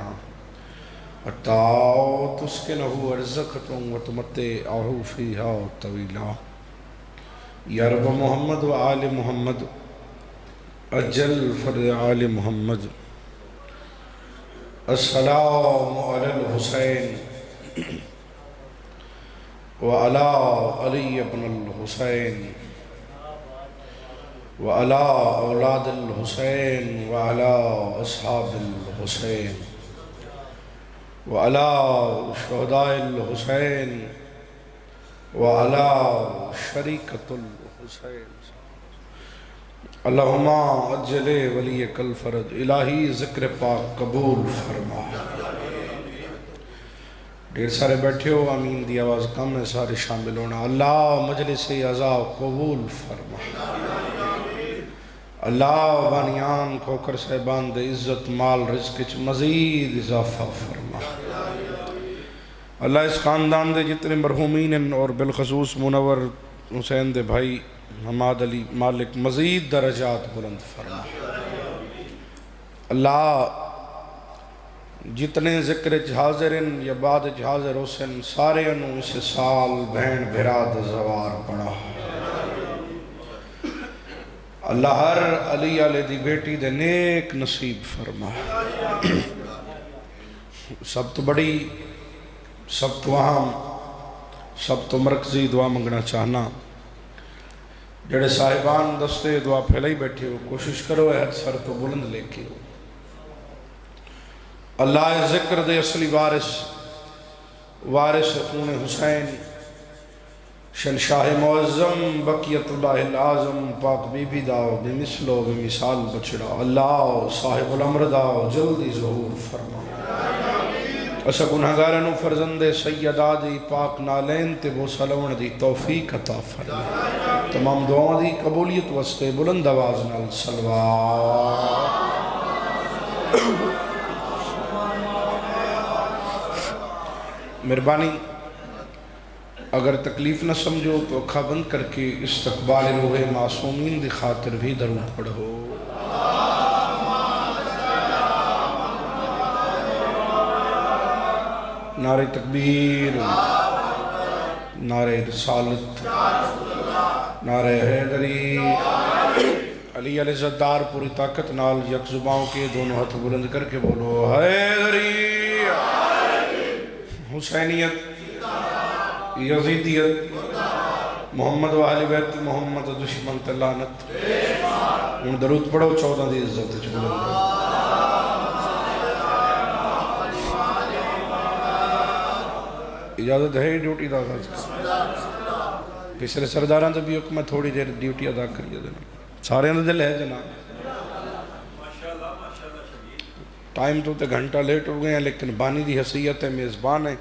ربنا حتى تسكنه ورزقة وتمتعه فيها طويلا یا رب محمد و آل محمد اجل فرد آل محمد السلام علی الحسین وعلی علی ابن الحسین وعلی اولاد الحسین وعلی اصحاب الحسین وعلی شہداء الحسین وعلی شریکۃ الحسین اللہم اجل ولی کل فرد الہی ذکر پاک قبول فرما. ڈھیر سارے بیٹھے ہو، آمین دی آواز کم ہے، سارے شامل ہونا. اللہ مجلس عزا قبول فرما. اللہ بانیان کھوکر صاحبان دے عزت مال رزق چ مزید اضافہ فرما. اللہ اس خاندان دے جتنے مرحومین ہیں اور بالخصوص منور حسین دے بھائی حماد علی مالک مزید درجات بلند فرما. اللہ جتنے ذکر حاضر ہیں یا بعد حاضر حسین سارے انہوں اس سال بہن بھراد زوار پڑا. اللہ ہر علی علیہ دی بیٹی دے نیک نصیب فرما. سب تو بڑی، سب تو اہم، سب تو مرکزی دعا منگنا چاہنا. جڑے صاحبان دستے دعا پھیلائی بیٹھے ہو، کوشش کرو اے ہاتھ سر تو بلند لے کے ہو. اللہ ذکر دے اصلی وارث خون حسین شہنشاہ معظم بقیت اللہ العظم پاک بی بی داؤ بے مثل و بے مثال بچڑا. اللہ صاحب الامر داؤ جلدی ظہور فرما. اسا گناہگارانو فرزند سیدہ دی پاک نالین تے وہ سلون دی توفیق عطا فرما. تمام دعاؤں دی قبولیت واسطے بلند آواز نال صلوات. مہربانی اگر تکلیف نہ سمجھو تو اکھا بند کر کے استقبال روح معصومین دی خاطر بھی درود پڑھو. نعرہ تکبیر، نعرہ رسالت، نعرہ حیدری. علی علیہ زدار پوری طاقت نال یک زباؤں کے دونوں ہاتھ بلند کر کے بولو حیدری. حسینیت، یزیدیت، محمد و اہل بیت محمد دشمن تلانت. ان درود پڑھو 14 دی عزت بلند کرو. اجازت ہے ڈیوٹی دا آغاز کر. پچھلے سرداران سے بھی حکم ہے تھوڑی دیر ڈیوٹی ادا کریے جناب. سارے اندر دل ہے جناب. ٹائم تو تے گھنٹہ لیٹ ہو گئے ہیں لیکن بانی دی حیثیت ہے، میزبان ہے.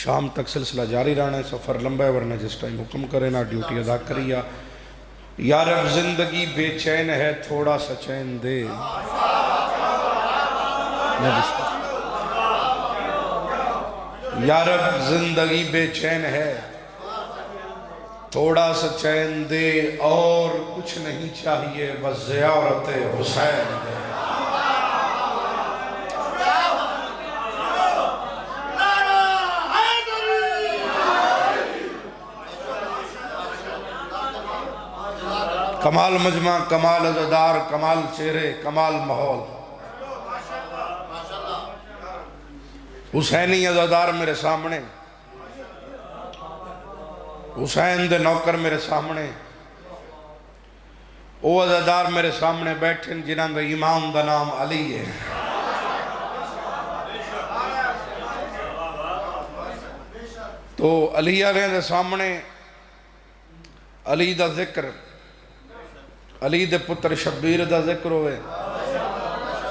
شام تک سلسلہ جاری رہنا ہے، سفر لمبا ہے ورنہ جس ٹائم حکم کرے نا ڈیوٹی ادا کریا. یا رب زندگی بے چین ہے تھوڑا سا چین دے. یا رب زندگی بے چین ہے تھوڑا سا چین دے، اور کچھ نہیں چاہیے بس زیارت حسین دے. کمال مجمع، کمال عزادار، کمال چہرے، کمال ماحول. حسینی عزادار میرے سامنے، حسین دے نوکر میرے سامنے، او عزادار میرے سامنے بیٹھیں جنہاں دے امام دا نام علی ہے. تو علی علیہ دے سامنے علی دا ذکر، علی دے پتر شبیر دا ذکر ہوئے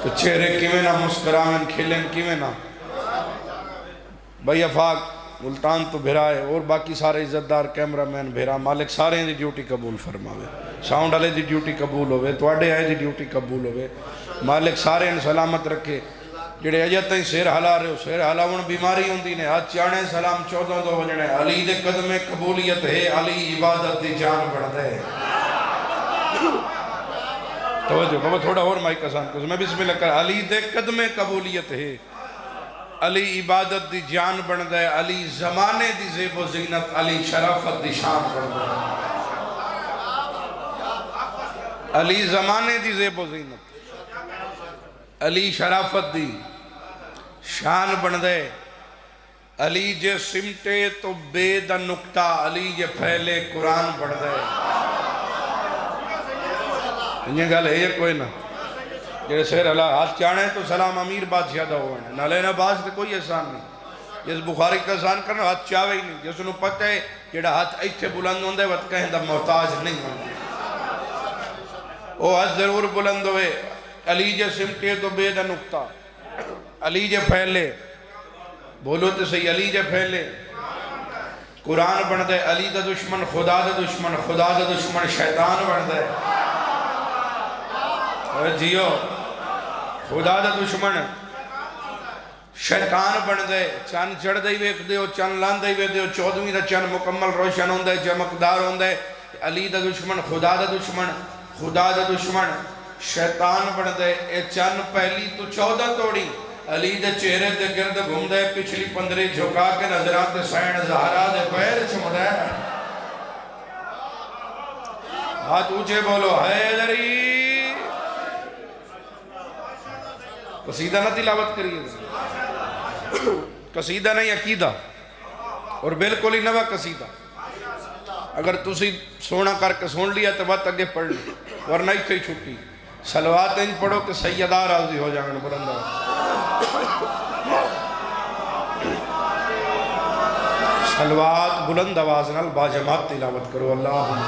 تو چہرے کیویں نہ مسکرامن کھلیں کیویں نہ. بھائی افاق ملتان تو بھرائے اور باقی سارے عزتدار کیمرہ مین بھرا. مالک سارے دی ڈیوٹی قبول فرماوے. ساؤنڈ والے دی ڈیوٹی قبول ہوئے، توڑے آئے دی ڈیوٹی قبول ہوئے. مالک سارے ان سلامت رکھے. جڑے اجے تائیں سیر ہلا رہے ہو، سیر ہلاون بیماری ہوندی نے. آج چانے سلام 14 دو وجنے. علی دے قدم قبولیت ہے، علی عبادت دی جان بڑھ دے. توجہ بابا تھوڑا اور مائک آسان کرو میں بسم اللہ کر علی دے قدم قبولیت ہے علی عبادت دی جان بن دے علی زمانے دی زیب و زینت علی شرافت دی شان بن دے علی زمانے دی زیب و زینت علی شرافت دی شان بن دے علی جے سمٹے تو بے دا نکتہ علی جے پھیلے قرآن بن دے انہیں گل ہے یہ کوئی نہ جیسے سیر اللہ ہاتھ چانے تو سلام امیر بادشاہ دا ہوئے نہ لینا باز تو کوئی احسان نہیں جس بخاری کا احسان کرنا ہاتھ چاہوے ہی نہیں جس انہوں پتہ ہے جیڑا ہاتھ ایتھے بلند ہوندے وقت کہیں دا محتاج نہیں ہوندے وہ ہاتھ ضرور بلند ہوئے علی جے سمٹے تو بے دا نکتہ علی جے پھیلے بولو تو صحیح علی جے پھیلے قرآن بن دے علی دا دشمن خدا دا دشمن خدا دا دشمن شیطان بن دے جیو خدا دا دشمن شیطان بن دے چند چڑھ دے ویک دیو چند لان دے ویک دیو 14ویں دا چند مکمل روشن ہوں دے چمکدار ہوں دے علی دا دشمن خدا دا دشمن خدا دا دشمن شیطان بن دے اے چند پہلی تو 14 توڑی علی دے چہرے دے گرد گھوم دے پچھلی 15 جھکا کے نظرات سائن زہرا دے پیر چھم دے ہاتھ اونچے بولو حیدری قصیدہ نہ تلاوت کریے قصیدہ نہیں عقیدہ اور بالکل ہی نوہ قصیدہ اگر تسی سونا کر کے سن لیا تو بات اگے پڑھ لی ورنہ ہی تھی چھٹی سلوات ان پڑھو کہ سیدہ راضی ہو جائیں بلندہ سلوات بلند آواز نال باجماعت تلاوت کرو اللہم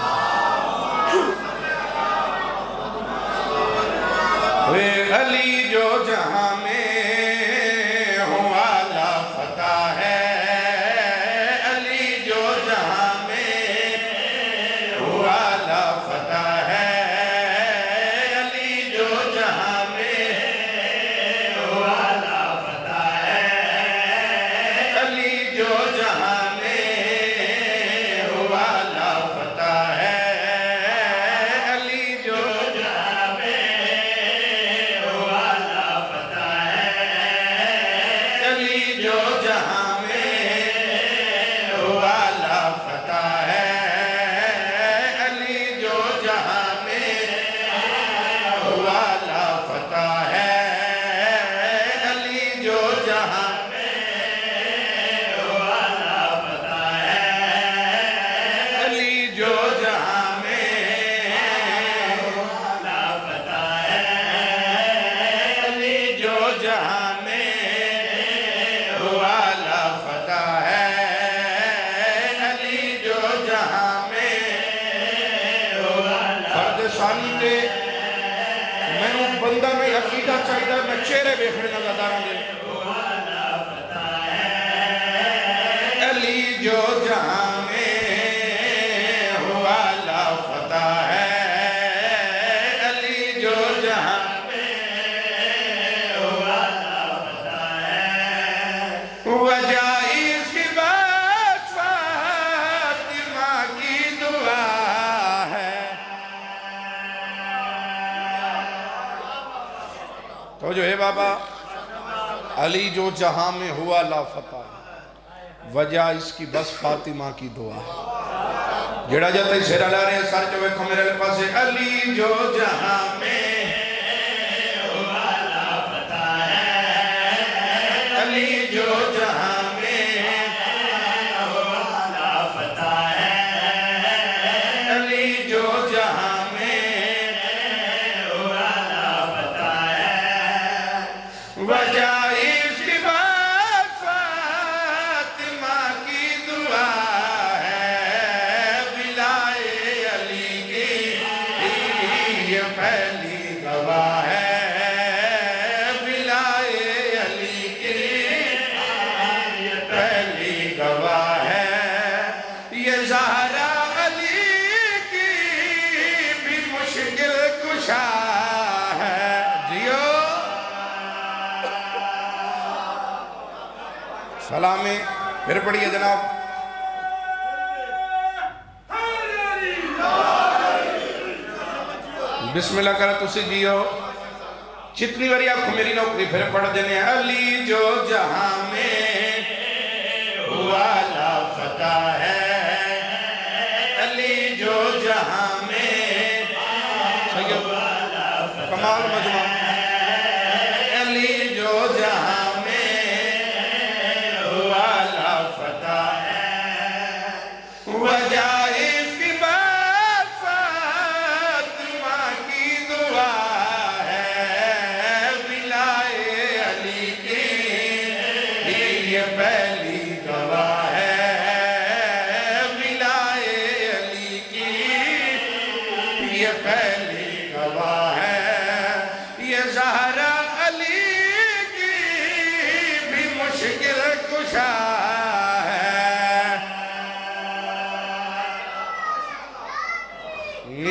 وے علی جو جہاں میں ہوا لا فتح ہے علی جو جہاں میں ہوا لا فتح ہے علی جو جہاں میں ہوا لا فتح ہے علی جو جہاں میں ہوا لا فتح ہے علی جو بندہ میں عقیدہ چاہیدہ میں چہرے بیکھنے نہ داروں گے علی جو جہاں میں ہوا لا فتح ہے علی جو جہاں میں ہوا لا فتح ہے وجہ اس کی بات فاطمہ کی دعا ہے تو جو ہے بابا علی جو جہاں میں ہوا لا فتح وجہ اس کی بس فاطمہ کی دعا جڑا جاتا ہے سیرہ لا رہے سار جو ایک میرے پاس ہے علی جو جہاں میں ہوا لا فتح ہے علی جو جہاں میں ہوا لا فتح ہے علی جو جہاں میں ہوا لا فتح ہے وجہ اس کی بات فاطمہ کی دعا ہے بلائے علی کی یہ پہلی گواہ ہے بلائے علی کی یہ پہلی گواہ ہے یہ زہرا علی کی بھی مشکل کشا ہے جیو سلامی پھر پڑھئے جناب بسم اللہ کرا تسی جیو جتنی باری آپ کو میری نوکری پھر پڑھ دینے علی جو جہاں میں ہوا لافتہ ہے علی جو جہاں میں کمال مجمع علی جو جہاں میں ہوا لافتہ ہے وجائز کی بات فاطمہ کی دعا ہے ولائے علی کی یہ پہلی گواہ ہے ولائے علی کی یہ پہلی گواہ ہے یہ زہرا علی کی بھی مشکل کشا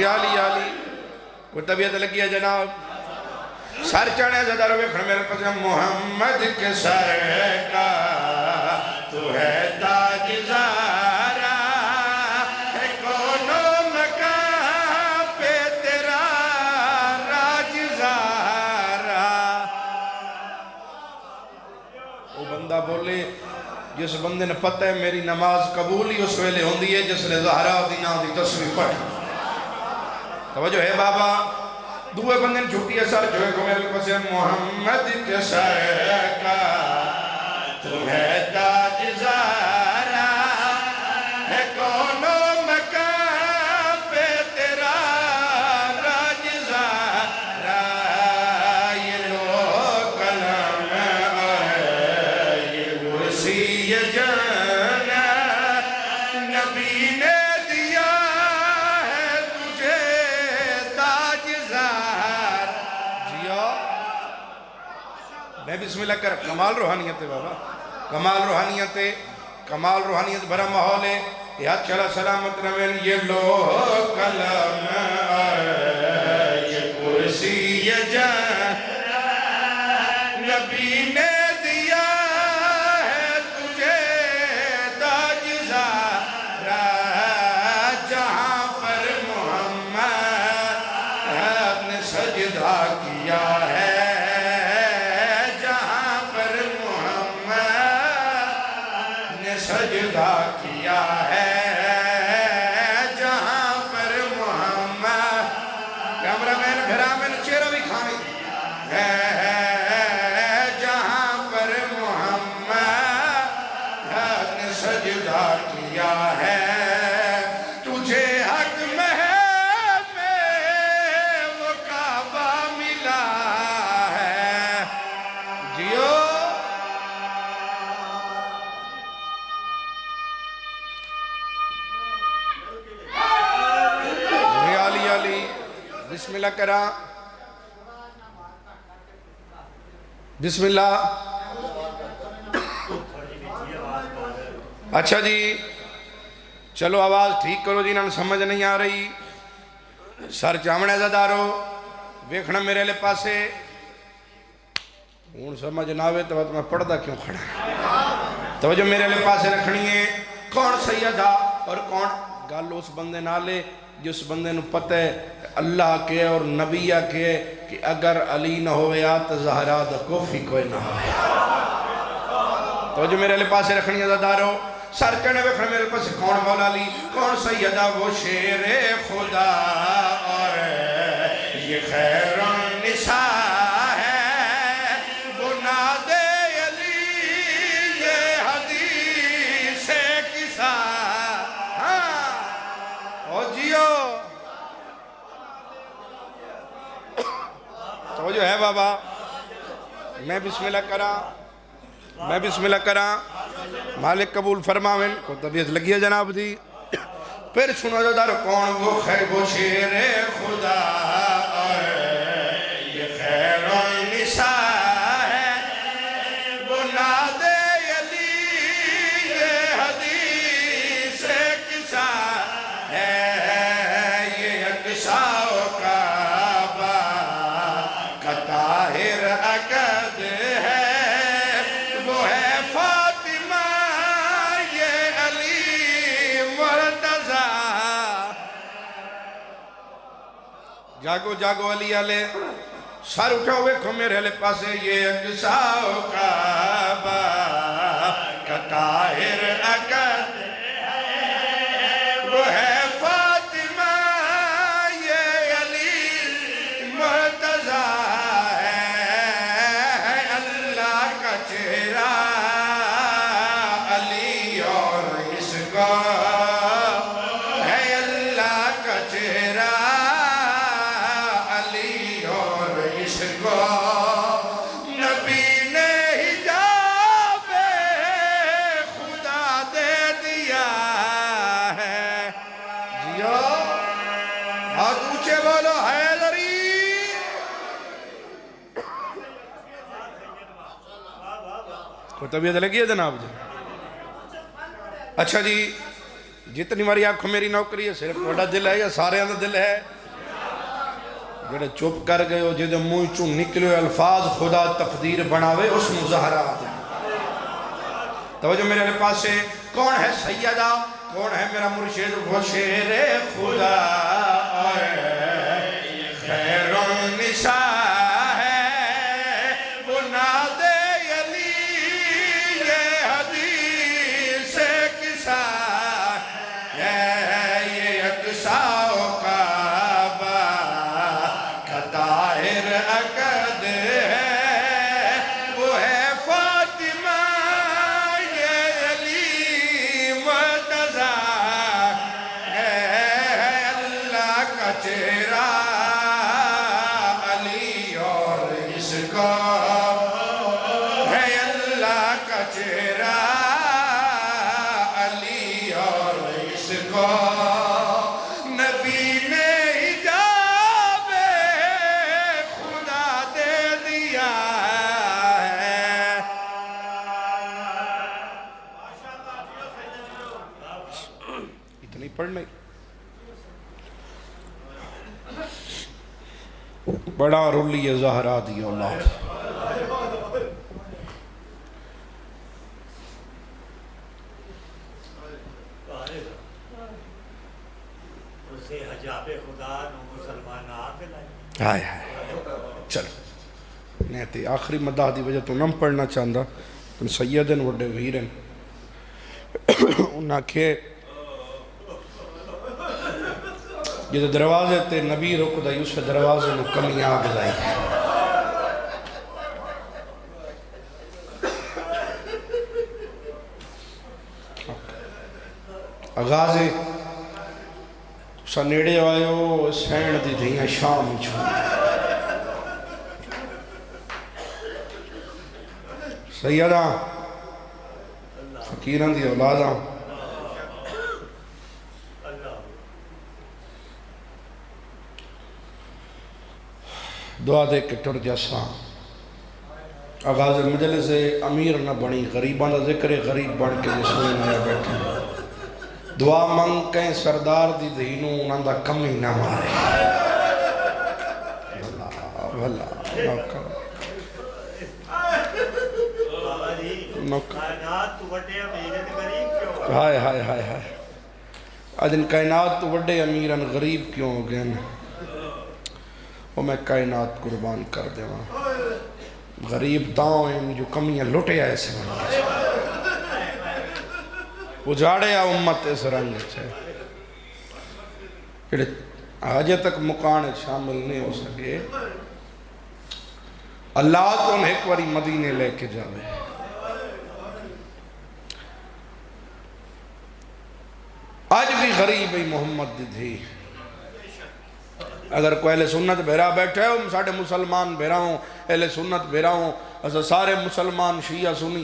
علی علی کوئی طبیعت لگی ہے جناب سر چڑھے زدہ روے کھڑ میرے پاس محمد کے سر کا تو ہے تاج زہرا ہے کونوں مکان پہ تیرا راج زہرا وہ بندہ بولے جس بندے نے پتہ ہے میری نماز قبول ہی اس ویلے ہوندی ہے جس نے زہرا دی نام دی تصویر پڑھ توجہ ہے بابا دوے بندے نے جھوٹی ہے سر جو ہے کو میرے پاس محمد کے سر کا تمہیں تاج زہرا ہے کونوں مکان پہ تیرا راج زہرا یہ لو کلم اور یہ کرسی جان نبی نے میں بسم اللہ کر کمال روحانیت ہے بابا کمال روحانیت بھرا ماحول ہے یاد چلا سلامت رمین یہ لو کلم یہ کرسی یہ جان نبی نے دیا ہے تجھے تاج زہرا جہاں پر محمد نے سجدہ کیا ہے سجدہ کیا ہے جہاں پر محمد کیمرہ مین بھرا میں چہرہ بھی کھائی ہے جہاں پر محمد نے سجدہ کیا ہے تجھے حق میں وہ کعبہ ملا ہے جیو بسم اللہ کرا بسم اللہ اچھا جی چلو آواز ٹھیک کرو جی نہ سمجھ نہیں آ رہی سر چامنے زدارو ویکھنا میرے لے پاسے ہون سمجھ نہ آوے تو میں پڑھدا کیوں کھڑا توجہ میرے لے پاسے رکھنی ہے کون سیدہ اور کون گل اس بندے نالے جس بندے نو پتہ ہے اللہ کے اور نبیہ کے کہ اگر علی نہ ہوئے آت زہرا دا کوفی کوئی نہ ہوئے تو جو میرے لئے پاسے رکھنی ہے دارو سر چڑھے وکھڑے میرے پاس کون مولا علی کون سیدہ وہ شیر خدا اور یہ خیر النساء ہے وہ ناد علی یہ حدیث کسا او جیو تو جو ہے بابا میں بسم اللہ کرا مالک قبول فرماویں کو طبیعت لگی ہے جناب دی پھر سنو جو دارو کون وہ خیر وہ شیر خدا اور یہ خیر النساء ہے وہ ناد علی یہ حدیث کسا ہے یہ اقصاء کعبہ کا طاہر عقد ہے وہ ہے فاطمہ یہ علی مرتضی جاگو جاگو علی علیہ سر اٹھاؤ ویکھو میرے لے پاسے یہ اقصاؤ کعبہ کا طاہر عقد وہ ہے فاطمہ یہ علی مرتضیٰ ہے اللہ کا چہرہ علی اور اس کا ہے اللہ کا چہرہ علی اور اس کو نبی نے حجاب خدا دے دیا ہے جیو ہاتھ اونچے بولو حیدری کوئی طبیعت لگی ہے جناب جی اچھا جی جتنی ماری آنکھوں میری نوکری ہے صرف بڑا دل ہے یا سارے اندر دل ہے جڑے چپ کر گئے ہو جدے منہ چوں نکلے الفاظ خدا تقدیر بناوے اس مظاہرات توجہ میرے پاس سے کون ہے سیدہ کون ہے میرا مرشد وہ شیر خدا خیر النساء ہے وہ نادے علی یہ حدیث قصہ ہے یہ اقصاؤ کعبہ کا طاہر عقد ہے وہ ہے فاطمہ یہ علی مرتضیٰ ہے اللہ کا چہرہ علی اور اس کا ہے اللہ کا چہرہ علی اور اس کو نبی نے حجاب خدا دے دیا ہے اتنی پڑھنے بڑا رلی زہرا دی اولاد اسے حجاب خدا نو مسلمان آپ لائے ہائے ہائے چلو نہیں تے آخری مداح دی وجہ تو نم پڑھنا چاہندا تم سیدن وڈے ویرن انہاں کے جدے دروازے تے نبی رک دائی اس دروازے نو کمی آگ لائی آغازے تسا نیڑے آئے ہو سین دی دھیاں شام چھو سیدہ فقیران دی اولاداں دعا دے کے ٹر جیسا آغاز مجلس امیر نہ بنی غریباں دا ذکر غریب بن کے جسویں آیا بیٹھے دعا منگ کہیں سردار دی دینوں انہاں دا کمی نہ مارے بھلا نوکر بابا جی کائنات تو وڈے امیر غریب کیوں ہائے ہائے ہائے ہائے آج ان کائنات تو وڈے امیران غریب کیوں ہو گئے وہ میں کائنات قربان کر دے وہاں غریب داؤں ہیں جو کمیاں لٹے آئے سے منگے اجاڑے آ امت اس رنگ چھے کہ آجے تک مکانے شامل نہیں ہو سکے اللہ تو انہیں ایک واری مدینے لے کے جاوے آج بھی غریب ہی محمد دی اگر کوئی اہل سنت بھیرا بیٹھے ہوں ساڑھے مسلمان بھیرا ہوں اہل سنت بھیرا ہوں ایسا سارے مسلمان شیعہ سنی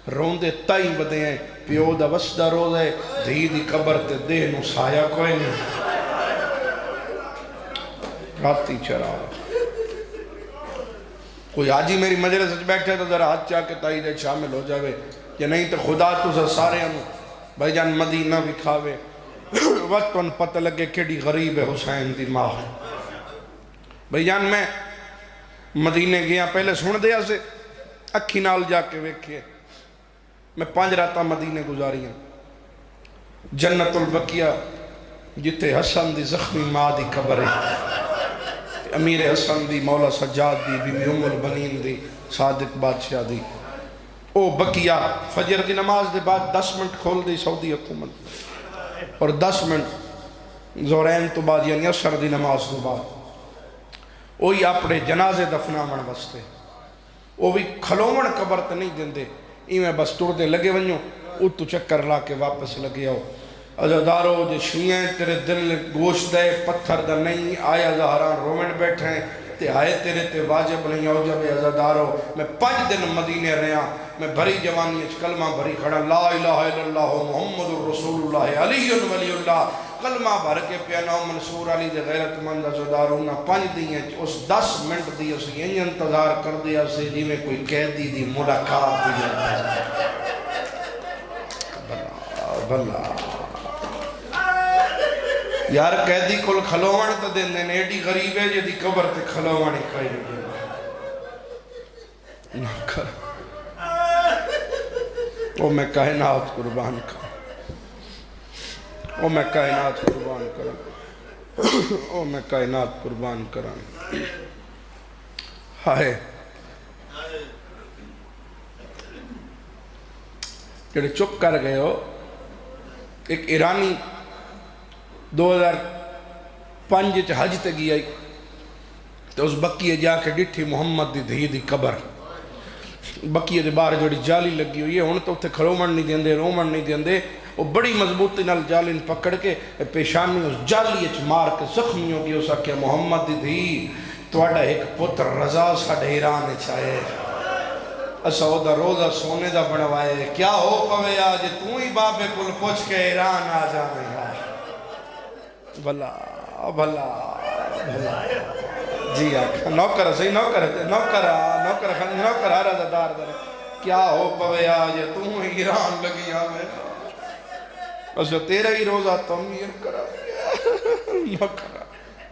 روندے تائیں بدے ہیں پیو دا وسدہ روز ہے دھی دی قبر تے دے نو سایہ کوئی نہیں راتی چرا کوئی آجی میری مجلس اچھ بیٹھے تو ذرا ہاتھ چاہ کے تائی دے شامل ہو جاوے یا نہیں تو خدا تو سارے ہم بھائی جان مدینہ بھی کھاوے وقت ان پتہ لگے کیڑی غریب ہے حسین دی ماں بھائی جان میں مدینے گیا پہلے سن دیا سے اکھی نال جا کے ویکھے میں 5 راتاں مدینے گزاری ہیں جنت البقیہ جتے حسن دی زخمی ماں دی قبر ہے امیر حسن دی، مولا سجاد دی، بی بی ام البنین دی، صادق بادشاہ دی، او بقیہ فجر دی نماز دے بعد 10 منٹ کھول دی سعودی حکومت، اور 10 منٹ زورین تو بعد یعنی عصر دی نماز تو بعد وہی اپنے جنازے دفناون واسطے وہ بھی کھلومن قبر تے نہیں دیندے، ایویں بس ٹردے لگے ونجو اتو چکر لا کے واپس لگے آؤ۔ عزادارو جے شیئیں تیرے دل گوشت دے پتھر دا نہیں آیا زہران رومن بیٹھے ہیں تے آئے تیرے تے واجب نہیں ہو جب عزادارو میں 5 دن مدینے رہا، میں بھری جوانی اچ کلمہ بھری کھڑا لا الہ الا اللہ محمد رسول اللہ علی ولی اللہ کلمہ بھر کے پیانو منصور علی دے غیرت مند عزادارو نہ 5 دن اس 10 منٹ دی اسی این انتظار کر دیا سے جی میں کوئی قیدی دی ملاقات دی انتظار بھلا یار قیدی کل کھلوان تا دین دین ایڈی غریب ہے جدی قبر تے کھلوانی کھائی نہیں نہ کر او میں کائنات قربان کروں، او میں کائنات قربان کروں، او میں کائنات قربان کروں۔ ہائے جڑے چپ کر گئے ہو، ایک ایرانی 2005 حج تے گیا تو اس بقیہ جا کے ڈٹھی محمد دی دھی دی قبر، بقیہ دے بار جوڑی جالی لگی ہوئی ہے، ہن تو اتھے کھلومن نہیں دیندے، رومن نہیں دیندے، وہ بڑی مضبوطی نال جالین پکڑ کے پیشانی اس جالی اچ مار کے زخمی ہو گئی۔ اس آکھیا محمد دی دھی تواڈا ایک پتر رضا ساڈے ایران اچ آئے، اسا او دا روزہ سونے دا بنوائے، کیا ہو پوے آج تو ہی بابے کل پوچھ کے ایران آ جاوے گا۔ بھلا بھلا بھلا جی آکھا نوکر صحیح نوکر رضا دار در کیا ہو پوے آج تو ہی ایران لگی آوے اسا تیرا ہی روزہ تعمیر کرا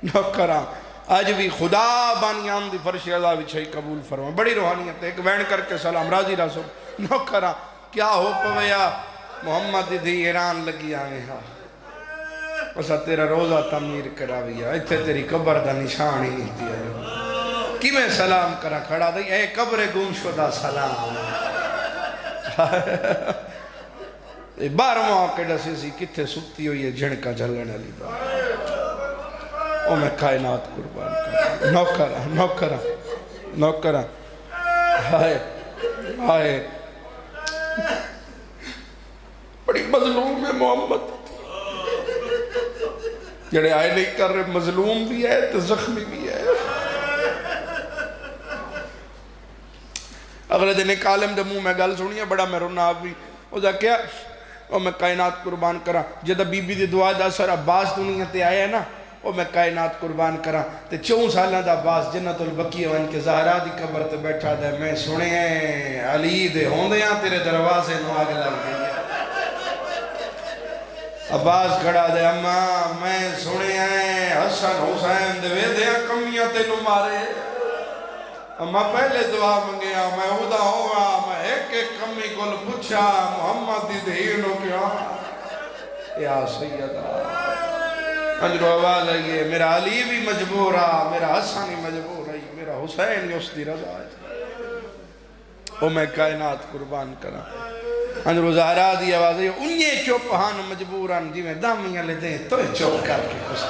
نوکرہ آج بھی خدا بانیان دی فرش رضا وچھائی قبول فرما، بڑی روحانیت ہے، ایک وین کر کے سلام راضی رسول نوکرہ کیا ہو پویا محمد دی ایران لگی آوے ہاں اسا تیرا روزہ تعمیر کراویا، اتھے تیری قبر دا نشان ہی نہیں دیا کی میں سلام کرا کھڑا دی اے قبر گم شدہ سلام بار موقع ڈسی سی کتھے سکتی ہوئی ہے جھنکا جھلن علی بار او میں کائنات قربان کرا نوکرہ ہائے ہائے بڑی مظلوم ہے محمد جڑے آئے نہیں کر رہے، مظلوم بھی ہے تو زخمی بھی ہے۔ اگلے دن ایک عالم دے منہ میں گل سنی ہے، بڑا میں رونا بھی او دا کیا او میں کائنات قربان کرا جدہ بی بی دی دعا دا اثر عباس دنیا تے آیا ہے نا، او میں کائنات قربان کرا تے 4 سالہ دا عباس جنت البقیہ وان کے زہرا دی قبر تے بیٹھا دے میں سنے علی دے ہوندیاں تیرے دروازے نو آگ لگ گئی ہے۔ عباس کھڑا دے اماں میں سنے ہیں حسن حسین دے ویدیاں کمیاں تے نو مارے، اماں پہلے دعا منگیا میں ادا ہوا میں ایک کمی کل پوچھا محمد دی دھینوں کیا یا سیدہ انجرو آواز آئیے میرا علی بھی مجبور رہا، میرا حسن ہی مجبور رہی، میرا حسین ہی اس دی رضا ہے او میں کائنات قربان کرا انجرو زہرا دی آواز آئیے انہیں چوپ ہاں مجبوران جی میں دامیاں لے دیں تو چوپ کر کے کچھ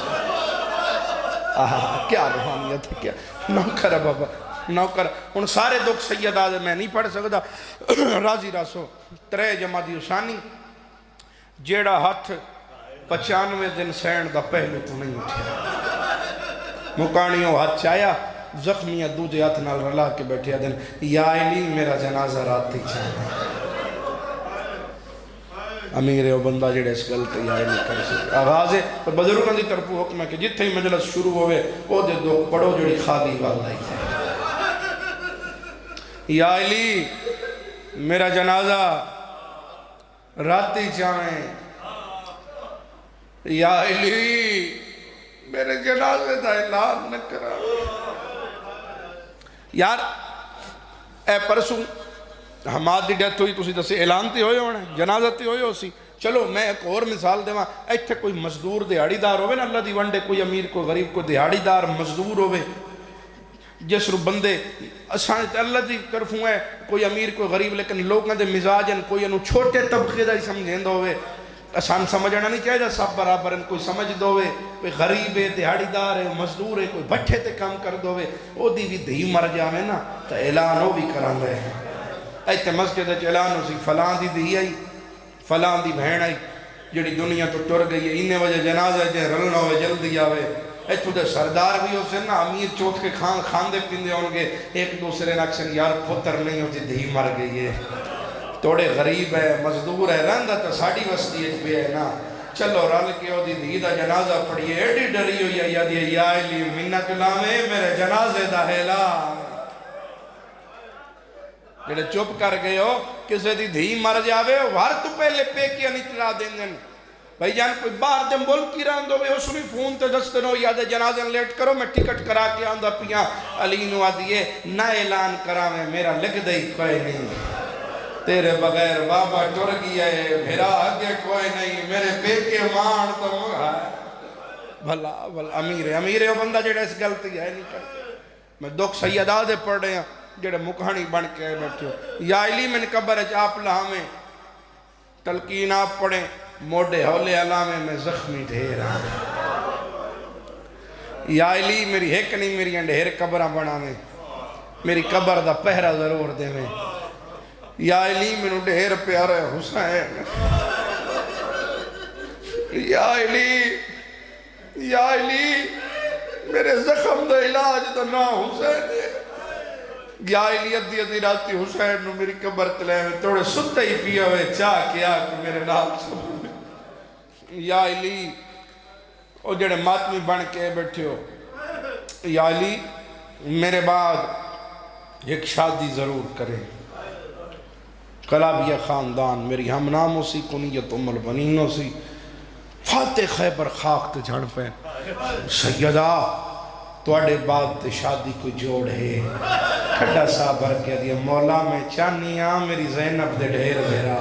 کیا روحانیت ہے کیا نوکر بابا نوکر ان سارے دکھ سید آدھے میں نہیں پڑھ سکتا راضی راسو 3 جمادی اسانی جیڑا ہاتھ 95 دن سین دا پہلو تو نہیں اٹھیا مکانیوں ہاتھ چایا زخمیاں دوجے ہاتھ نال رلا کے بیٹھیا دن یا علی میرا جنازہ راتی چاہتا امیر او بندہ جڑے اس غلط یا نہیں کر سکتا آغاز ہے پر بزرگوں دی طرف حکم ہے کہ جتھے ہی مجلس شروع ہوئے او دے دو پڑھو جڑی خالی والا ہی ہے یا علی میرا جنازہ راتی چاہیں یا علی میرے جنازے دا اعلان نہ کرا یار اے پرسوں حماد دی ڈیتھ ہوئی تسی دسے اعلان تے ہوئے ہونے جنازہ تے ہوئے ہو سی چلو میں ایک اور مثال دے ایتھے کوئی مزدور دیہڑی دار ہوئے نا اللہ دی ونڈے، کوئی امیر کوئی غریب کوئی دیہڑی دار مزدور ہوئے جس رو بندے اللہ دی طرفوں ہے، کوئی امیر کوئی غریب، لیکن لوگوں دے مزاج ہیں، کوئی انہوں چھوٹے طبقے دا ہی سمجھیں ہوئے، آسان سمجھنا نہیں چاہیے سب برابر ہیں، کوئی سمجھ دوئے، کوئی غریب ہے دیہڑی دار ہے مزدور ہے، کوئی بٹھے تے کام کر دوئے، او دی بھی دھی مر جاوے نا تو اعلان ہو بھی کران دے ایتے مسجد اعلان ہو سی فلاں دی دھی آئی فلاں دی بہن آئی جڑی دنیا تو ٹر گئی ہے، انہیں وجہ جنازہ جے رلنا ہوئے جلدی آوے، ایتھو دے سردار بھی ہو سے نا امیر چوٹ کے کھاندے پیندے ہونگے، ایک دوسرے نکسن یار پتر نہیں ہوتی دھی مر گئی ہے، توڑے غریب ہے مزدور ہے رہندہ تو ساڑی وسطیت پہ ہے نا، چلو رل کے ہو دی دھی دا جنازہ پڑھئے، ایڈی ڈری ہوئی ہے یادی ہے یا علی منت لامے میرے جنازے دا ہیلا جڑے چپ کر گئے ہو کسے دی دھی مر جاوے وار تو پہلے پے کیا نہیں چلا دیں گے بھائی جان کوئی باہر دے ملک کی رہن دو اس نے فون تے دستے نو یاد جنازہ لیٹ کرو میں ٹکٹ کرا کے آندہ پیاں علی نو آدھئے نہ اعلان کرا میں میرا لگ دے کوئی نہیں تیرے بغیر بابا ٹر گیا ہے بھیرا آگے کوئی نہیں میرے پیکے مان تو مگا بھلا امیر ہے وہ بندہ جڑے اس غلطی ہے نہیں کرتے میں دکھ سیدہ دے پڑھ رہے ہیں جڑے مکھانی بن کے بیٹھے ہو یا علی من قبر چاپ لہامیں تلقین آپ پڑھیں موڑے ہولے علامے میں زخمی ڈھیرا یا علی میری ایک نہیں میری انڈھیر قبرہ بنا میں میری قبر دا پہرہ ضرور دے میں یا علی منو ڈھیر پیارے حسین یا علی میرے زخم دا علاج دا نا حسین ہے یا علی ادھی راتی حسین نو میری قبر تلے میں توڑے ستے ہی پیا ہوئے چاہ کیا کہ میرے نام سب یا علی او جڑے ماتمی بن کے بیٹھے ہو یا علی میرے بعد ایک شادی ضرور کریں کلابیہ خاندان میری ہم ناموں سی کنیت ام البنینوں سی فاتح خیبر خاک تے جھڑ پہ سیدہ توڑے بعد تے شادی کو جوڑ ہے کھڑا صابر کہہ دیا مولا میں چانیاں میری زینب دے ڈھیر بھیرا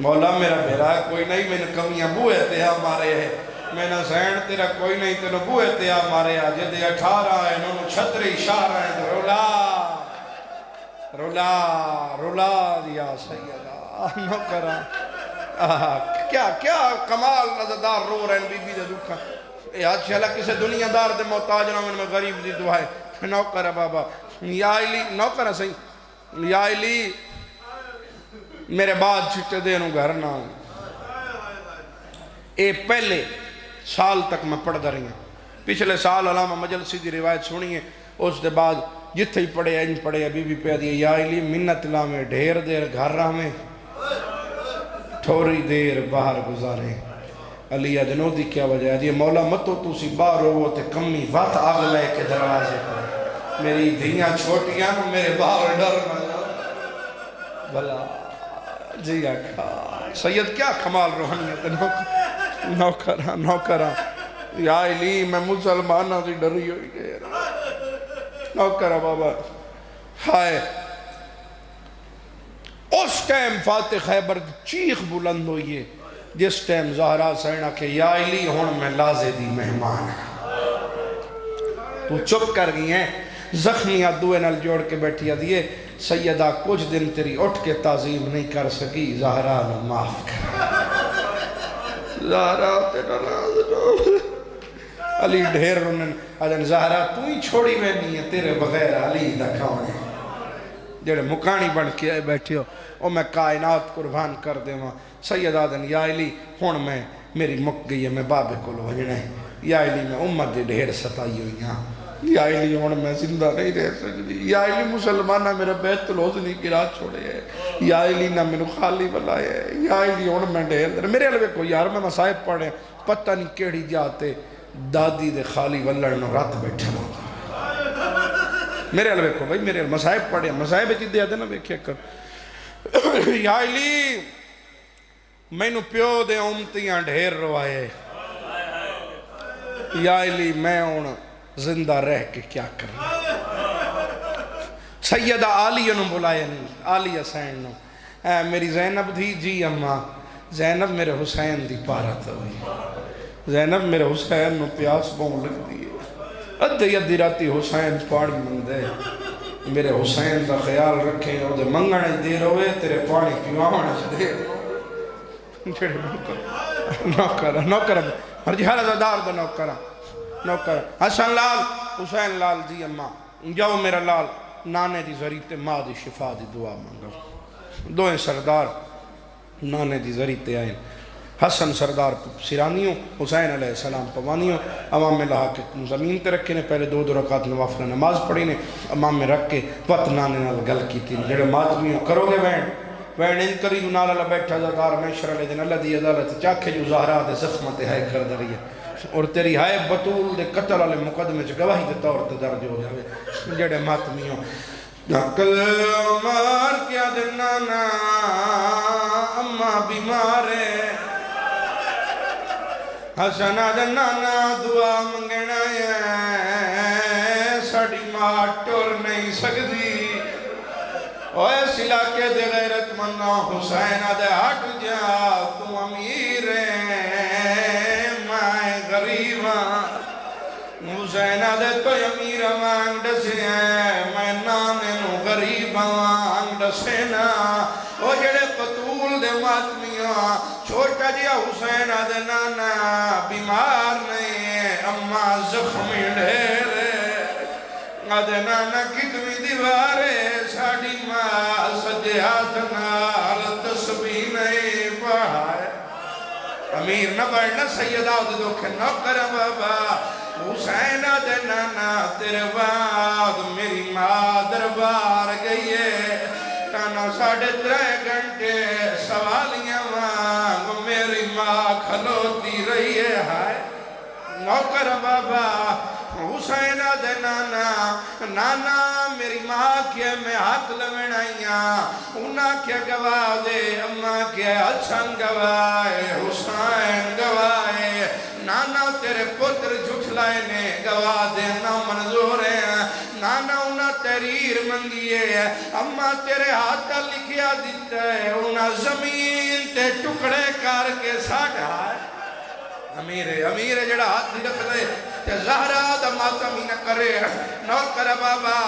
مولا میرا بھیرا کوئی نہیں میں نے کمیاں بوئے تے ہمارے ہے میں نے زین تیرا کوئی نہیں تے بوئے تے ہمارے آجے دے 18 ہے انہوں چھتری اشارہ ہے رولا دیا سیدہ نو کرا کیا کمال نظردار رو رہے ہیں بی بی دے دکھا یاد شہلہ کسے دنیا دار دے محتاج نہ میں غریب دی دعائے نو کرا بابا یا علی نو کرا صحیح یا علی میرے بعد چھٹے دے انہوں گھر نہ ہوں اے پہلے سال تک میں پڑھ دا رہی ہوں پچھلے سال علامہ مجلسی دی روایت سنی ہے اس دے بعد جتھے ہی پڑھے ہیں پڑھے ابھی بھی پہ دیا یا علی منت لا میں ڈھیر دیر گھر رہا میں تھوڑی دیر باہر گزارے علی ادنو دی کیا وجہ ہے مولا متو تو سی باہر ہو تے کمی وقت آگ لے کے دروازے پر میری دھیاں چھوٹیاں میرے باہر ڈر بھلا جی آکھا سید کیا کمال روحانیت نوکرہ یا علی میں مسلمانہ سے ڈری ہوئی گئے نوکرہ بابا ہائے اس ٹائم فاتح خیبر چیخ بلند ہوئی ہے جس ٹائم زہرا سینہ کہ یا علی ہون میں لازے دی مہمان تو چپ کر گئی ہیں زخمیہ دوئے نل جوڑ کے بیٹھیا دیئے سیدہ کچھ دن تیری اٹھ کے تعظیم نہیں کر سکی زہرا نے معاف کر زہرا تیرا راز علی ڈھیر رنن آجن زہرا تو ہی چھوڑی میں نہیں ہے تیرے بغیر علی دا کھانے جڑے مکانی بن کے بیٹھے ہو او میں کائنات قربان کر دے وہاں سید آدن یا علی ہون میں میری مک گئی ہے میں بابے کو لو جنے یا علی میں امت دے ڈھیر ستائی ہوئی ہاں یا علی ہون میں زندہ نہیں رہ سکتی یا علی مسلمانہ میرا بیت العوض نہیں گرا چھوڑے ہے یا علی نہ میں خالی بلائے ہے یا علی ہون میں ڈھیر دے میرے علوے کو یار میں مسائب پڑھے پتہ نہیں کیڑی جاتے دادی دے خالی ولڑنو رات بیٹھا ہوتا میرے علوے کو بھائی میرے مسائب پڑھے مسائب چی دیا دینا بیکھے کر یا علی میں نو پیو دے امتیاں ڈھیر روائے یا علی میں ہوں زندہ رہ کے کیا کرنا سیدہ آلیہ نو بلائے نہیں آلیہ سین نو اے میری زینب دی جی اماں زینب میرے حسین دی پارت ہوئی زینب میرے حسین نو پیاس بہن لگ دیئے ادھے ادھی راتی حسین پانی منگ دے میرے حسین دا خیال رکھیں او دے منگنے دیر ہوئے تیرے پانی پیوانے دیر جڑے نوکر مرجی حالت دار دا نوکر حسن لال حسین لال جی اماں جاؤ میرا لال نانے دی ذریعے ماں دی شفا دی دعا مانگا دوئیں سردار نانے دی ذریعے آئیں حسن سردار سرانیوں حسین علیہ السلام پوانیوں امام میں لہا کے زمین تے رکھے نے پہلے 2 رکعت نوافل نماز پڑھی نے امام میں رکھ کے پت نانے نال گل کی تھی جڑے ماتمیوں کرو گے وین ان کری جو نالا بیٹھا زدار میشر علیہ دن اللہ دی عدالت چاکھے جو زہرہ دے زخمت ہائے کر دریئے اور تیری ہائے بطول دے قتل علی مقدمے چ گواہی دے طور تے درج ہو جاوے جڑے ماتمیوں نقل مار کیا دنانا اماں بیمارے حسنہ دنانا دعا منگنا ہے ساڑی ماں ٹور نہیں سکتی اوہ اس علاقے دے غیرت مندہ حسین دے ہٹ جا تو امیر میں غریباں حسین دے تو امیر مانگ ڈسے ہیں میں نانے نو غریباں مانگ ڈسے نا او جڑے قتول دے ماتمیاں چھوٹا جیا حسین دے نانا بیمار نہیں اماں زخمی ڈھیرے آدھے نانا کتنی دیوارے ساڑی ماں سجے ہاتھ نال تسبیح نہیں پڑھائے امیر نہ بڑھنا سیدہ دے دکھے نوکر بابا حسین دے نانا تیرے بعد میری ماں دربار گئی ہے نانا 3.5 گھنٹے سوالیاں مانگ میری ماں کھلوتی رہی ہے نوکر بابا حسین دے نانا میری ماں کیا میں ہاتھ لمنائیاں انہاں کیا گواہ دے اماں کیا حسن گواہ حسین گواہ نانا تیرے پتر جھٹلائے نے گواہ دے نا منظور ہیں نانا انہاں تحریر منگیے اماں تیرے ہاتھ لکھیا دیتا ہے انہاں زمین تے ٹکڑے کر کے ساڑھا ہے امیر جڑا ہاتھ ہی رکھ دے تے زہرہ دا ماتمی نہ کرے نوکر بابا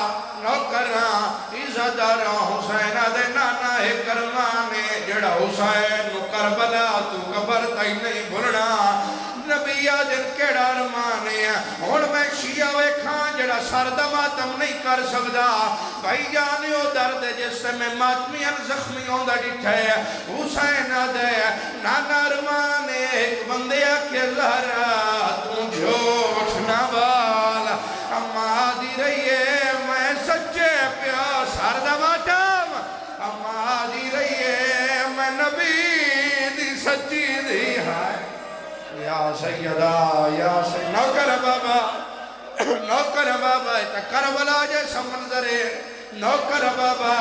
نوکراں عزتداراں حسین دے نانا ہے کرمانے جڑا حسین کربلا تو قبر تائی نہیں بھولنا نبی آجن کیڑا رمانے ہون میں شیعہ وے کھان جڑا سرد ماتم نہیں کر سکدا بھائی جانے ہو درد جس سے میں ماتمیاں زخمی ہوں دا ڈٹھے حسین دے نانا رمانے ایک بندیا کے زہرہ تو جھوٹ نہ بال اماں دی رہیے میں سچے پیار سرد ماتم اماں دی رہیے میں نبی دی سچی دی ہے یا سیدہ یا سیدہ نوکر بابا ایتا کربلا جیسا منظرے نوکر بابا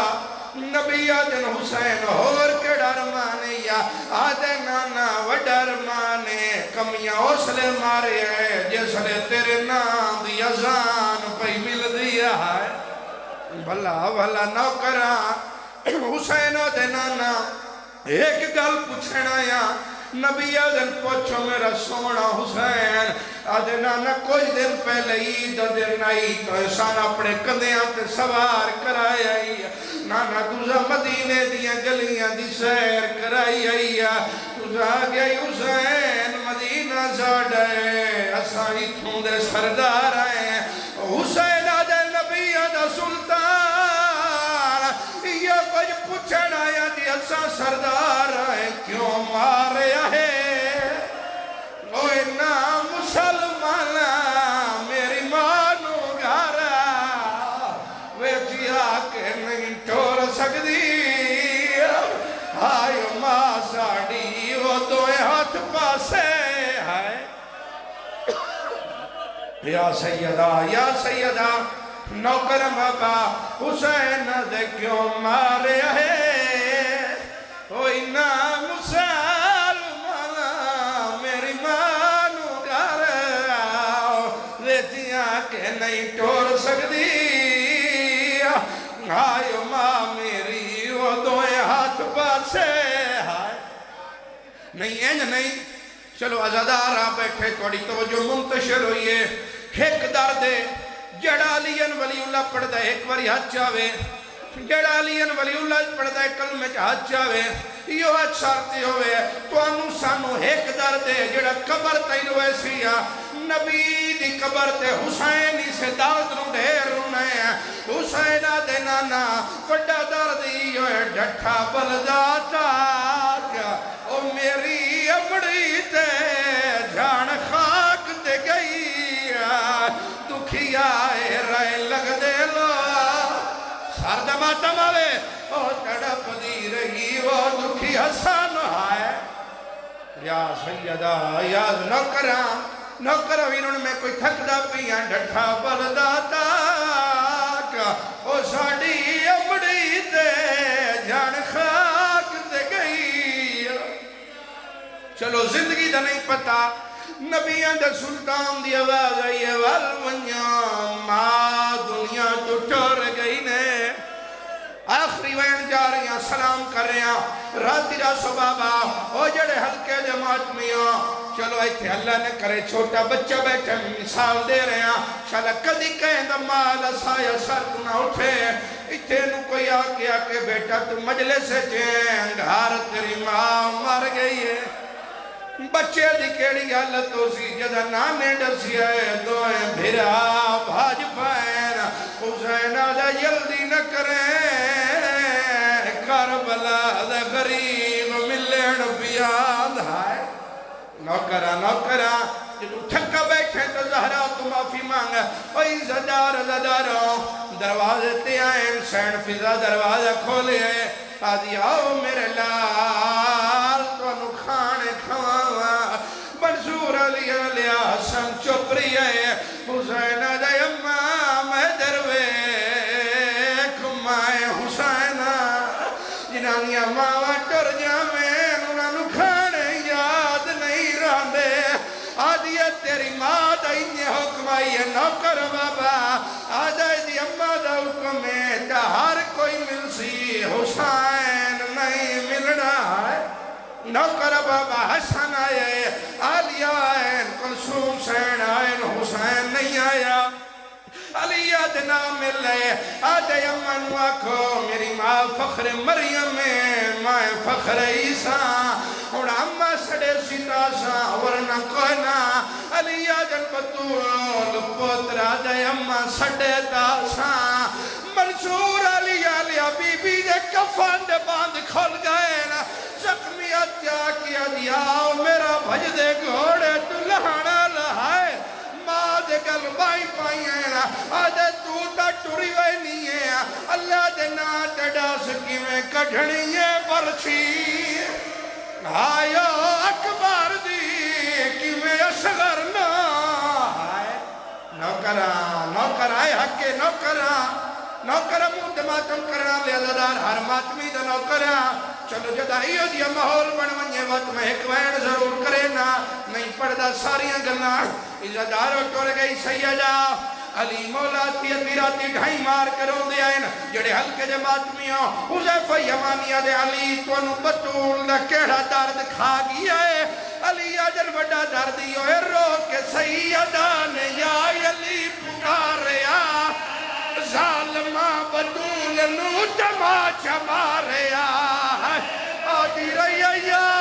نبی آدن حسین اور کے ڈرمانے یا آدن نانا و ڈرمانے کمیاں حوصلے مارے ہیں جیسے تیرے نام دی ازان پہ مل دیا ہے بھلا نوکران حسین آدن نانا ایک گل پوچھنا یا نبی آدن پوچھو میرا سونا حسین آدن نانا کوئی دن پہلے عید دن آئی تو انسان اپنے کندیاں تے سوار کرائی آئی نانا تُزا مدینے دیاں گلیاں دی سیر کرائی آئی تُزا گیا حسین مدینہ زاڑے اسائی تھوں دے سردار آئے حسین آدن نبی آدھا سلطان یہ کچھ پوچھنا یا دی اسا سردار آئے کیوں مارے آئے اوہ نا مسلمان میری مانو گھارا ویچیا کہ نہیں ٹور سکتی آئیو ماں ساڑی وہ دوئے ہاتھ پاسے ہے یا سیدہ نوکر بابا حسین دے کیوں مارے ہے اوہ نا مسلمان میری مانو گھارا ویچیا کہ نہیں ٹور سکتی آئیو ماں میری وہ دوئے ہاتھ پا سے ہائے نہیں اینج نہیں چلو عزادار آپ بیٹھے توڑی توجہ منتشر ہوئیے ایک درد جڑا علیین ولی اللہ پڑھ دے ایک باری ہاتھ چاہوے جڑا علیین ولی اللہ پڑھ دے کلمہ ہاتھ چاہوے یہ ہاتھ سارتے ہوئے تو انو سانو ایک درد جڑا قبر تین ہوئے سیا نبی دی قبر تے حسینی سے درد رو ڈھیر رونے حسین دے نانا وڈا درد یہ ڈھٹھا بلدا چاکیا او میری امڑی تے جان خاک تے گئی دکھی آئے رائے لگ دے لو سار دماتم آوے او تڑپ دی رہی وہ دکھی حسن آئے یا سیدہ یا نوکرہ وینوں میں کوئی تھک دا پیاں ڈھٹھا بلدا تاکا او ساڑی امڑی تے جان خاک تے گئی چلو زندگی دا نہیں پتا نبیان دے سلطان دی آواز آئیے والونیاں ماں دنیا تو ٹور گئی نے آخری وین جا رہی ہیں سلام کر رہے ہیں راتی را سو بابا او جڑے ہلکے جماعت میاں چلو ایتھے اللہ نے کرے چھوٹا بچہ بیٹھے مثال دے رہے ہیں شالا کدی کہیں دا مال سایہ سر تو نہ اٹھے ایتھے نو کوئی آکے بیٹا تو مجلس جین گھار تیری ماں مر گئی ہے بچے دی کیڑی حالت ہو سی جدہ نانے ڈسی ہے دوئے بھرا بھاج پائن حسین آدھا جلدی نہ کریں کربلا دا غریب ملین بیاد ہے نوکرہ جدو تھکا بیٹھے تو زہرہ تو معافی مانگا اوئی زداروں دروازے تے آئیں سین فضا دروازہ کھولے آدھی آؤ میرے لال تو انو کھانے کھواوا منصور علی علیہ حسن چپری ہے حسین دے اممہ میں دروے کمائے حسین جنانیاں ماوا ٹر جامیں انہوں کھانے یاد نہیں راندے آدھیا تیری ماں دائیں حکم آئی ہے نوکر بابا آدھائی دی اممہ دا حکم ہے تا ہر کوئی مل سی حسین نہیں ملنا ہے نوکر بابا حسن آئے آلیہ آئین کلثوم سین آئین حسین نہیں آیا علی ادنا ملے آدھے امن واکھو میری ماں فخر مریم ماں فخر عیسیٰ اور اممہ سڑے سیتا سا ورنہ کوئی نا علی آدن بطول پوترہ دے اممہ سڑے تا سا منصور علی بی بی دے کفان دے باندھ کھول گئے نا زخمیت جا کیا دیاؤ میرا بھج دے گھوڑے تو لہانا لہائے ماں دے گل بائی پائی ہیں نا آدھے تو تا ٹوری وے نہیں ہے اللہ دے نا ٹڑا سکی میں کڑھنی ہے برچی آیا اکبر دی کی میں اصغر نہ آئے نوکر آئے حق کے نوکر موت ماتم کرنا لے عزدار ہر ماتمی دا نوکرہ چلو جدائیو دیا محول بن ونجے وقت میں ایک وین ضرور کرے نا نہیں پڑھدا ساریاں گلنا عزدارو ٹور گئی سیدہ علی مولا تیتی راتی ڈھائی مار کروں دے آئین جڑے حلقے دے ماتمیوں حضیفہ یمانیہ دے علی تو انو بطول دا کیڑا درد کھا گیا ہے علی آجر بڑا دردیو ہے رو کے سیدہ نے یا علی پکاریا ظالمہ بطول نو تماچہ ماریا آدھی رہی یا